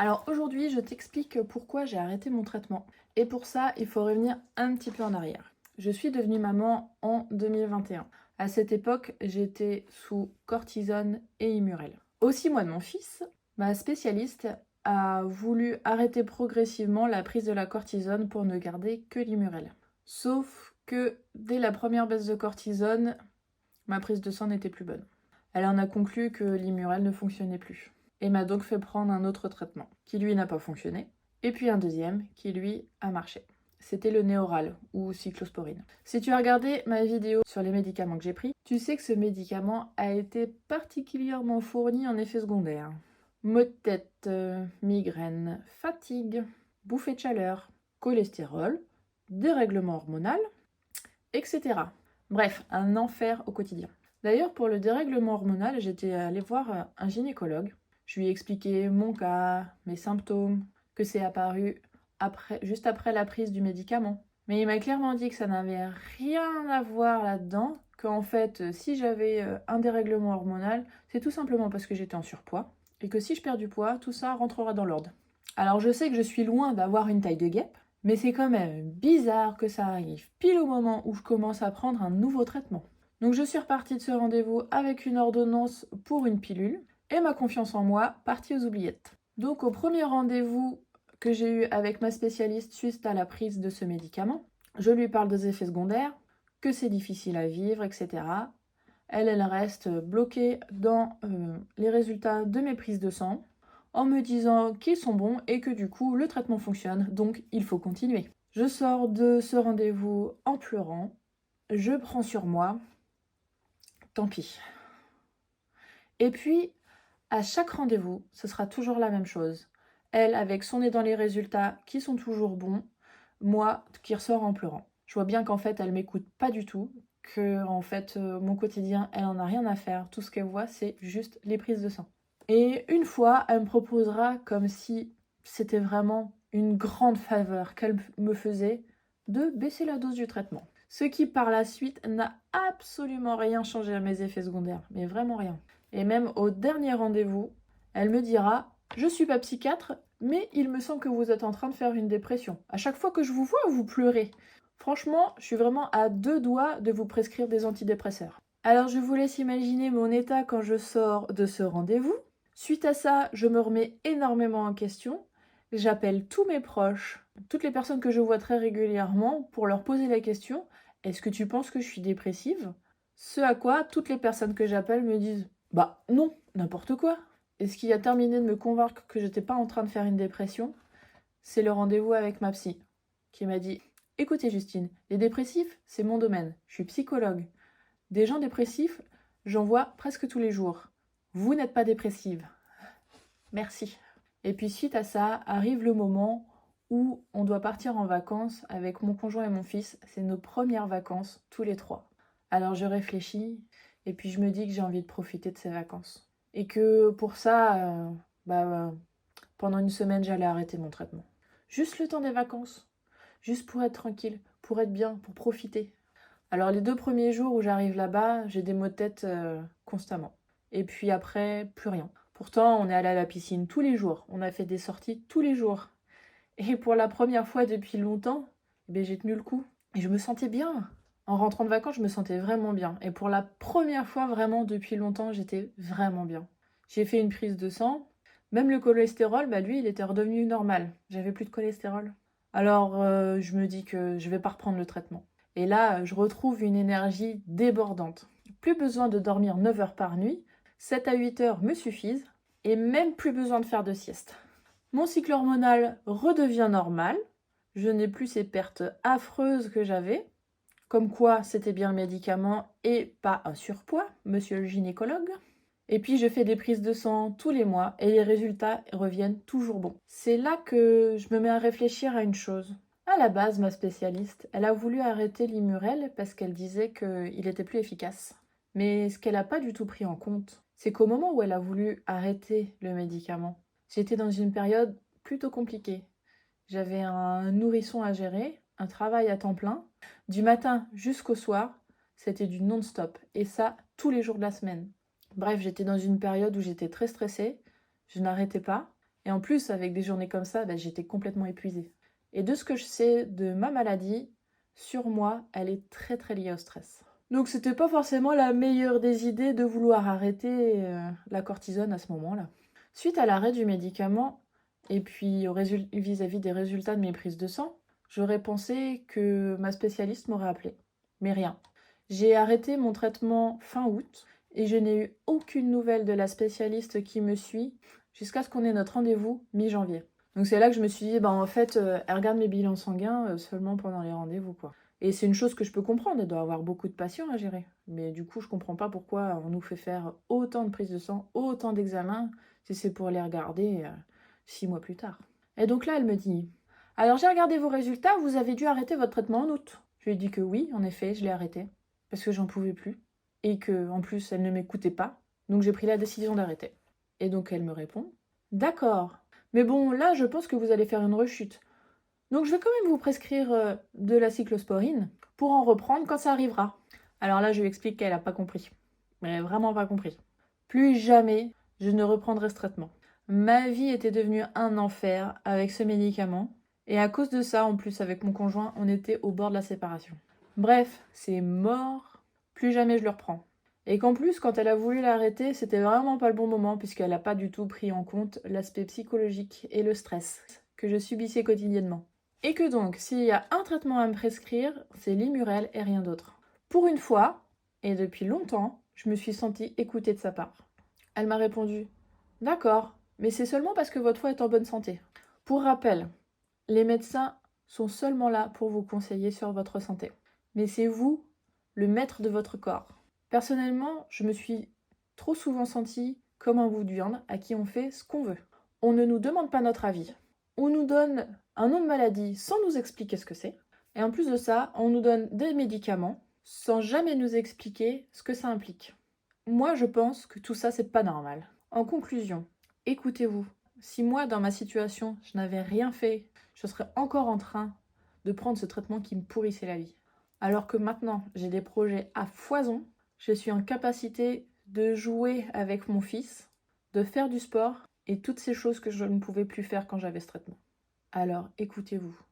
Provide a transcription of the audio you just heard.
Alors aujourd'hui, je t'explique pourquoi j'ai arrêté mon traitement. Et pour ça, il faut revenir un petit peu en arrière. Je suis devenue maman en 2021. À cette époque, j'étais sous cortisone et Immurel. Au 6 mois de mon fils, ma spécialiste a voulu arrêter progressivement la prise de la cortisone pour ne garder que l'Immurel. Sauf que dès la première baisse de cortisone, ma prise de sang n'était plus bonne. Elle en a conclu que l'Immurel ne fonctionnait plus et m'a donc fait prendre un autre traitement qui lui n'a pas fonctionné, et puis un deuxième qui lui a marché. C'était le Néoral ou cyclosporine. Si tu as regardé ma vidéo sur les médicaments que j'ai pris, tu sais que ce médicament a été particulièrement fourni en effets secondaires. Maux de tête, migraine, fatigue, bouffée de chaleur, cholestérol, dérèglement hormonal, etc. Bref, un enfer au quotidien. D'ailleurs, pour le dérèglement hormonal, j'étais allée voir un gynécologue. Je lui ai expliqué mon cas, mes symptômes, que c'est apparu juste après la prise du médicament. Mais il m'a clairement dit que ça n'avait rien à voir là-dedans, qu'en fait, si j'avais un dérèglement hormonal, c'est tout simplement parce que j'étais en surpoids, et que si je perds du poids, tout ça rentrera dans l'ordre. Alors je sais que je suis loin d'avoir une taille de guêpe, mais c'est quand même bizarre que ça arrive pile au moment où je commence à prendre un nouveau traitement. Donc je suis repartie de ce rendez-vous avec une ordonnance pour une pilule et ma confiance en moi partie aux oubliettes. Donc au premier rendez-vous que j'ai eu avec ma spécialiste suite à la prise de ce médicament, je lui parle des effets secondaires, que c'est difficile à vivre, etc. Elle reste bloquée dans les résultats de mes prises de sang en me disant qu'ils sont bons et que du coup le traitement fonctionne, donc il faut continuer. Je sors de ce rendez-vous en pleurant, je prends sur moi, tant pis. Et puis, à chaque rendez-vous, ce sera toujours la même chose. Elle avec son nez dans les résultats qui sont toujours bons, moi qui ressors en pleurant. Je vois bien qu'en fait elle m'écoute pas du tout, que en fait mon quotidien elle en a rien à faire, tout ce qu'elle voit c'est juste les prises de sang. Et une fois elle me proposera, comme si c'était vraiment une grande faveur qu'elle me faisait, de baisser la dose du traitement. Ce qui par la suite n'a absolument rien changé à mes effets secondaires, mais vraiment rien. Et même au dernier rendez-vous, elle me dira « Je suis pas psychiatre, mais il me semble que vous êtes en train de faire une dépression. À chaque fois que je vous vois, vous pleurez. Franchement, je suis vraiment à 2 doigts de vous prescrire des antidépresseurs. » Alors je vous laisse imaginer mon état quand je sors de ce rendez-vous. Suite à ça, je me remets énormément en question. J'appelle tous mes proches, toutes les personnes que je vois très régulièrement pour leur poser la question « Est-ce que tu penses que je suis dépressive ?» Ce à quoi toutes les personnes que j'appelle me disent « Bah non, n'importe quoi !» Et ce qui a terminé de me convaincre que j'étais pas en train de faire une dépression, c'est le rendez-vous avec ma psy, qui m'a dit « Écoutez Justine, les dépressifs, c'est mon domaine, je suis psychologue. Des gens dépressifs, j'en vois presque tous les jours. Vous n'êtes pas dépressive. Merci. » Et puis suite à ça, arrive le moment où on doit partir en vacances avec mon conjoint et mon fils. C'est nos premières vacances, tous les trois. Alors je réfléchis, et puis je me dis que j'ai envie de profiter de ces vacances. Et que pour ça, pendant une semaine, j'allais arrêter mon traitement. Juste le temps des vacances. Juste pour être tranquille, pour être bien, pour profiter. Alors les 2 premiers jours où j'arrive là-bas, j'ai des maux de tête constamment. Et puis après, plus rien. Pourtant, on est allé à la piscine tous les jours. On a fait des sorties tous les jours. Et pour la première fois depuis longtemps, j'ai tenu le coup. Et je me sentais bien. En rentrant de vacances, je me sentais vraiment bien. Et pour la première fois vraiment depuis longtemps, j'étais vraiment bien. J'ai fait une prise de sang. Même le cholestérol, lui, il était redevenu normal. J'avais plus de cholestérol. Alors, je me dis que je vais pas reprendre le traitement. Et là, je retrouve une énergie débordante. Plus besoin de dormir 9 heures par nuit. 7 à 8 heures me suffisent. Et même plus besoin de faire de sieste. Mon cycle hormonal redevient normal. Je n'ai plus ces pertes affreuses que j'avais. Comme quoi, c'était bien le médicament et pas un surpoids, monsieur le gynécologue. Et puis, je fais des prises de sang tous les mois et les résultats reviennent toujours bons. C'est là que je me mets à réfléchir à une chose. À la base, ma spécialiste, elle a voulu arrêter l'Immurel parce qu'elle disait qu'il était plus efficace. Mais ce qu'elle n'a pas du tout pris en compte, c'est qu'au moment où elle a voulu arrêter le médicament, j'étais dans une période plutôt compliquée. J'avais un nourrisson à gérer, un travail à temps plein. Du matin jusqu'au soir, c'était du non-stop. Et ça, tous les jours de la semaine. Bref, j'étais dans une période où j'étais très stressée. Je n'arrêtais pas. Et en plus, avec des journées comme ça, j'étais complètement épuisée. Et de ce que je sais de ma maladie, sur moi, elle est très très liée au stress. Donc c'était pas forcément la meilleure des idées de vouloir arrêter la cortisone à ce moment-là. Suite à l'arrêt du médicament, et puis vis-à-vis des résultats de mes prises de sang, j'aurais pensé que ma spécialiste m'aurait appelé. Mais rien. J'ai arrêté mon traitement fin août et je n'ai eu aucune nouvelle de la spécialiste qui me suit jusqu'à ce qu'on ait notre rendez-vous mi-janvier. Donc c'est là que je me suis dit, en fait, elle regarde mes bilans sanguins seulement pendant les rendez-vous, quoi. Et c'est une chose que je peux comprendre, elle doit avoir beaucoup de patients à gérer. Mais du coup, je comprends pas pourquoi on nous fait faire autant de prises de sang, autant d'examens, si c'est pour les regarder 6 mois plus tard. Et donc là, elle me dit, alors j'ai regardé vos résultats, vous avez dû arrêter votre traitement en août. Je lui ai dit que oui, en effet, je l'ai arrêté, parce que j'en pouvais plus, et que en plus, elle ne m'écoutait pas, donc j'ai pris la décision d'arrêter. Et donc elle me répond, d'accord, mais bon, là, je pense que vous allez faire une rechute. Donc je vais quand même vous prescrire de la cyclosporine pour en reprendre quand ça arrivera. Alors là, je lui explique qu'elle n'a pas compris. Mais vraiment pas compris. Plus jamais, je ne reprendrai ce traitement. Ma vie était devenue un enfer avec ce médicament. Et à cause de ça, en plus, avec mon conjoint, on était au bord de la séparation. Bref, c'est mort. Plus jamais je le reprends. Et qu'en plus, quand elle a voulu l'arrêter, c'était vraiment pas le bon moment puisqu'elle n'a pas du tout pris en compte l'aspect psychologique et le stress que je subissais quotidiennement. Et que donc, s'il y a un traitement à me prescrire, c'est Limurel et rien d'autre. Pour une fois, et depuis longtemps, je me suis sentie écoutée de sa part. Elle m'a répondu « D'accord, mais c'est seulement parce que votre foie est en bonne santé. » Pour rappel, les médecins sont seulement là pour vous conseiller sur votre santé. Mais c'est vous, le maître de votre corps. Personnellement, je me suis trop souvent sentie comme un bout de viande à qui on fait ce qu'on veut. On ne nous demande pas notre avis. On nous donne un nom de maladie sans nous expliquer ce que c'est. Et en plus de ça, on nous donne des médicaments sans jamais nous expliquer ce que ça implique. Moi, je pense que tout ça, c'est pas normal. En conclusion, écoutez-vous. Si moi, dans ma situation, je n'avais rien fait, je serais encore en train de prendre ce traitement qui me pourrissait la vie. Alors que maintenant, j'ai des projets à foison, je suis en capacité de jouer avec mon fils, de faire du sport et toutes ces choses que je ne pouvais plus faire quand j'avais ce traitement. Alors écoutez-vous.